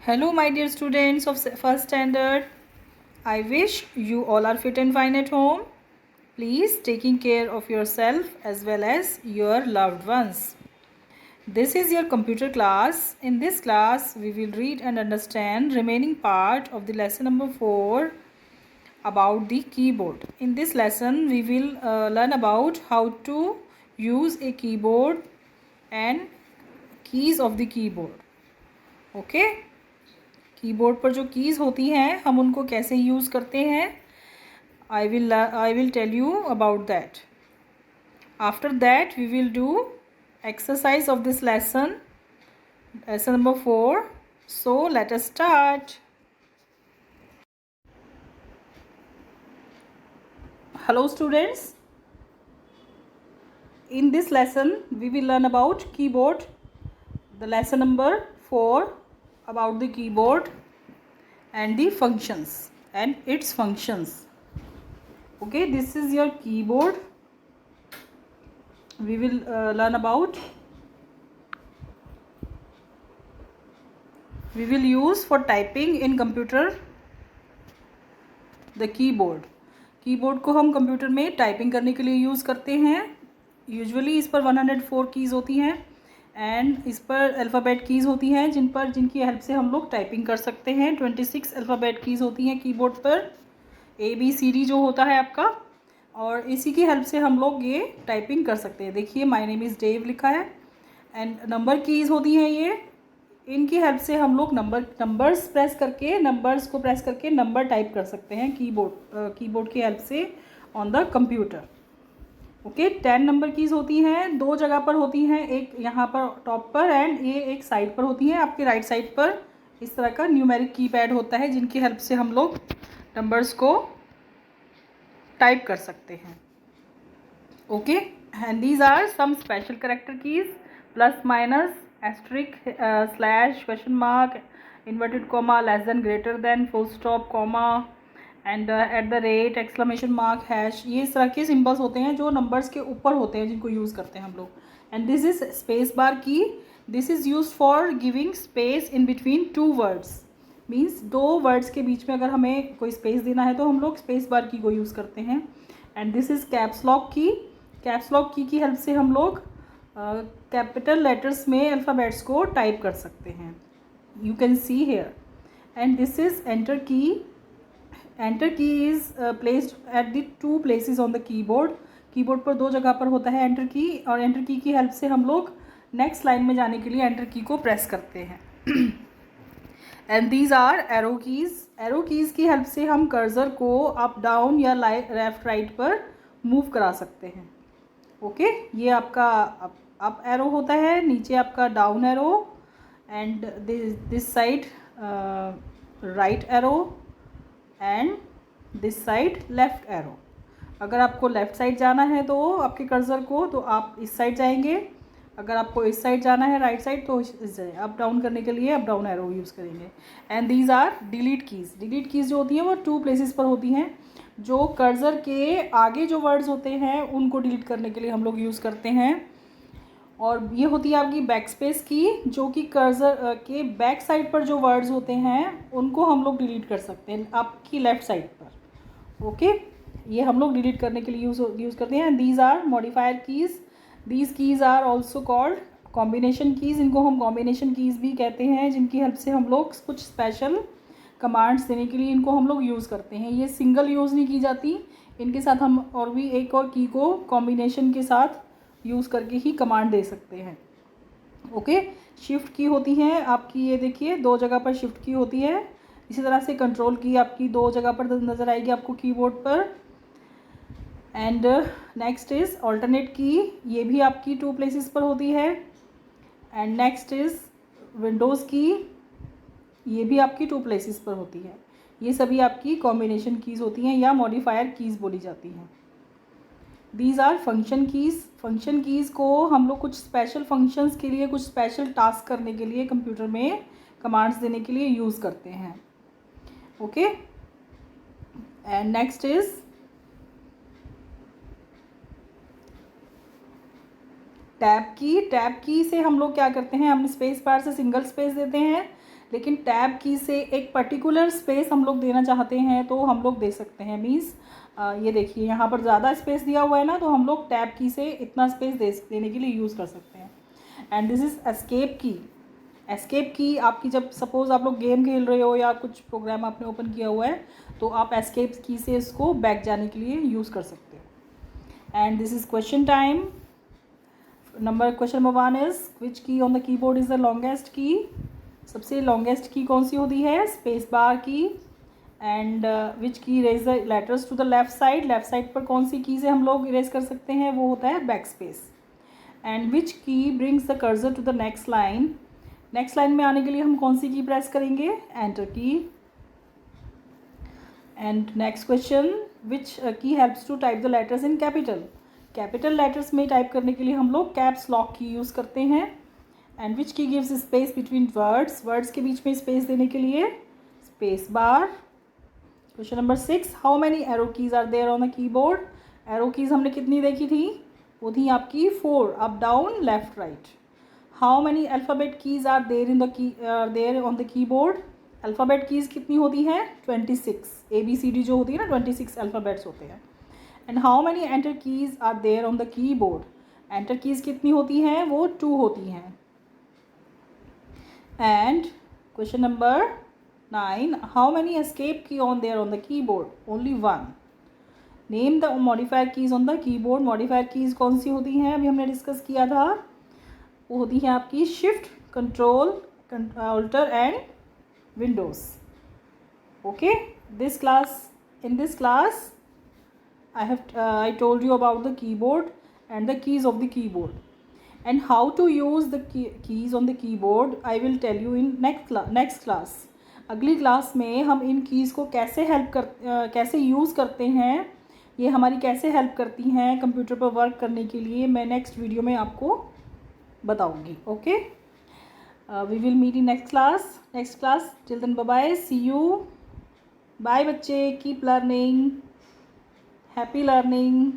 Hello, my dear students of first standard. I wish you all are fit and fine at home. Please taking care of yourself as well as your loved ones. This is your computer class. In this class, we will read and understand remaining part of the lesson number 4 about the keyboard. In this lesson, we will learn about how to use a keyboard and keys of the keyboard. Okay? Keyboard पर जो keys होती हैं हम उनको कैसे use करते हैं I will tell you about that. After that we will do exercise of this lesson number 4. So let us start. Hello students, in this lesson we will learn about keyboard, the lesson number 4 about the keyboard and the functions and its functions. Okay, this is your keyboard. We will learn about, we will use for typing in computer the keyboard. Keyboard को हम computer में typing करने के लिए use करते हैं. Usually इस पर 104 कीज़ होती हैं एंड इस पर अल्फ़ाबेट कीज़ होती हैं जिनकी हेल्प से हम लोग टाइपिंग कर सकते हैं. 26 अल्फ़ाबेट कीज़ होती हैं कीबोर्ड पर, ABCD जो होता है आपका, और इसी की हेल्प से हम लोग ये टाइपिंग कर सकते हैं. देखिए माय नेम इज़ डेव लिखा है एंड नंबर कीज़ होती हैं ये. इनकी हेल्प से हम लोग नंबर्स को प्रेस करके नंबर टाइप कर सकते हैं कीबोर्ड की हेल्प से on the computer. Okay, 10 number keys होती हैं, 2 जगह पर होती हैं, एक यहाँ पर टॉप पर एंड ये एक साइड पर होती हैं. आपके राइट साइड पर इस तरह का न्यूमेरिक कीपैड होता है जिनकी हेल्प से हम लोग नंबर्स को टाइप कर सकते हैं. Okay, and these are some special character keys: plus, minus, asterisk, slash, question mark, inverted comma, less than, greater than, full stop, comma and at the rate, exclamation mark, hash. ये इस तरह के symbols होते हैं जो numbers के ऊपर होते हैं जिनको यूज़ करते हैं हम लोग. And this is space bar की. This is use for giving space in between 2 words. Means 2 words के बीच में अगर हमें कोई स्पेस देना है तो हम लोग स्पेस बार की को यूज़ करते हैं. And this is caps lock key. Caps lock की हेल्प से हम लोग कैपिटल लेटर्स में अल्फ़ाबेट्स को टाइप कर सकते हैं. You can see here. And this is enter key. Enter key is placed at the 2 places on the keyboard. Keyboard पर 2 जगह पर होता है एंटर की, और एंटर की हेल्प से हम लोग नेक्स्ट लाइन में जाने के लिए एंटर की को प्रेस करते हैं. And these are arrow keys. Arrow keys की हेल्प से हम कर्सर को अप डाउन या लेफ्ट राइट पर मूव करा सकते हैं. ओके, ये आपका अप एरो होता है, नीचे आपका down arrow, and this side right arrow and this side left arrow. अगर आपको लेफ़्ट साइड जाना है तो आपके कर्सर को, तो आप इस साइड जाएंगे. अगर आपको इस साइड जाना है राइट साइड तो इस साइड अप डाउन करने के लिए अप डाउन एरो यूज़ करेंगे. And these are delete keys. Delete keys जो होती हैं वो 2 places पर होती हैं. जो कर्सर के आगे जो वर्ड्स होते हैं उनको डिलीट करने के लिए हम लोग यूज़ करते हैं. और ये होती है आपकी बैक स्पेस की, जो कि कर्सर के बैक साइड पर जो वर्ड्स होते हैं उनको हम लोग डिलीट कर सकते हैं आपकी लेफ़्ट साइड पर. ओके, ये हम लोग डिलीट करने के लिए यूज़ करते हैं. These are modifier keys. These keys are also called combination keys. इनको हम कॉम्बिनेशन कीज़ भी कहते हैं, जिनकी हेल्प से हम लोग कुछ स्पेशल कमांड्स देने के लिए इनको हम लोग यूज़ करते हैं. ये सिंगल यूज़ नहीं की जाती, इनके साथ हम और भी एक और की को कॉम्बिनेशन के साथ यूज़ करके ही कमांड दे सकते हैं. ओके, शिफ्ट की होती हैं आपकी, ये देखिए 2 जगह पर शिफ्ट की होती है. इसी तरह से कंट्रोल की आपकी 2 जगह पर नज़र आएगी आपको कीबोर्ड पर. एंड नेक्स्ट इज़ ऑल्टरनेट की. ये भी आपकी 2 places पर होती है. एंड नेक्स्ट इज़ विंडोज़ की. ये भी आपकी 2 places पर होती है. ये सभी आपकी कॉम्बिनेशन कीज़ होती हैं या मॉडिफायर कीज़ बोली जाती हैं. These are function keys. Function keys को हम लोग कुछ स्पेशल फंक्शंस के लिए, कुछ स्पेशल टास्क करने के लिए कंप्यूटर में कमांड्स देने के लिए यूज़ करते हैं. Okay, and next is tab की. टैब की से हम लोग क्या करते हैं, हम स्पेस बार से सिंगल स्पेस देते हैं, लेकिन टैब की से एक पर्टिकुलर स्पेस हम लोग देना चाहते हैं तो हम लोग दे सकते हैं। मीन्स ये देखिए यहाँ पर ज़्यादा स्पेस दिया हुआ है ना, तो हम लोग टैब की से इतना स्पेस देने के लिए यूज़ कर सकते हैं। एंड दिस इज़ एस्केप की। एस्केप की आपकी जब सपोज़ आप लोग गेम खेल रहे हो या कुछ प्रोग्राम आपने ओपन किया हुआ है तो आप एस्केप की से इसको बैक जाने के लिए यूज़ कर सकते हो। And this is question time. Question number 1 is which key on the keyboard is the longest key. सबसे लॉन्गेस्ट की कौन सी होती है? स्पेस बार की। And which key erase the letters to the left side. Left side पर कौन सी की से हम लोग इरेज कर सकते हैं? वो होता है back space. And which key brings the cursor to the next line. Next line में आने के लिए हम कौन सी की प्रेस करेंगे? एंटर की। And next question, which key helps to type the letters in capital. Capital letters में टाइप करने के लिए हम लोग कैप्स लॉक की यूज़ करते हैं। And which key gives space between words. Words के बीच में स्पेस देने के लिए space bar. Question number 6, how many arrow keys are there on the keyboard. Arrow keys हमने कितनी देखी थी? वो थी आपकी 4, up down left right. How many alphabet keys are there on the keyboard. Alphabet keys कितनी होती हैं? 26। ABCD जो होती है ना, 26 अल्फ़ाबेट्स होते हैं। And how many enter keys are there on the keyboard. Enter keys कितनी होती हैं? वो 2 होती हैं। And question number 9, how many escape key on there on the keyboard? Only 1. Name the modifier keys on the keyboard. modifier keys कौन सी होती हैं? अभी हमने डिस्कस किया था, वो होती हैं आपकी shift, control, alter and Windows. Okay, in this class I told you about the keyboard and the keys of the keyboard and how to use the keys on the keyboard. I will tell you in next class. अगली class में हम इन keys को कैसे use करते हैं, ये हमारी कैसे हेल्प करती हैं कंप्यूटर पर वर्क करने के लिए, मैं नेक्स्ट वीडियो में आपको बताऊंगी। Okay, we will meet in next class. Till then bye bye, see you, bye बच्चे, कीप लर्निंग, हैप्पी लर्निंग।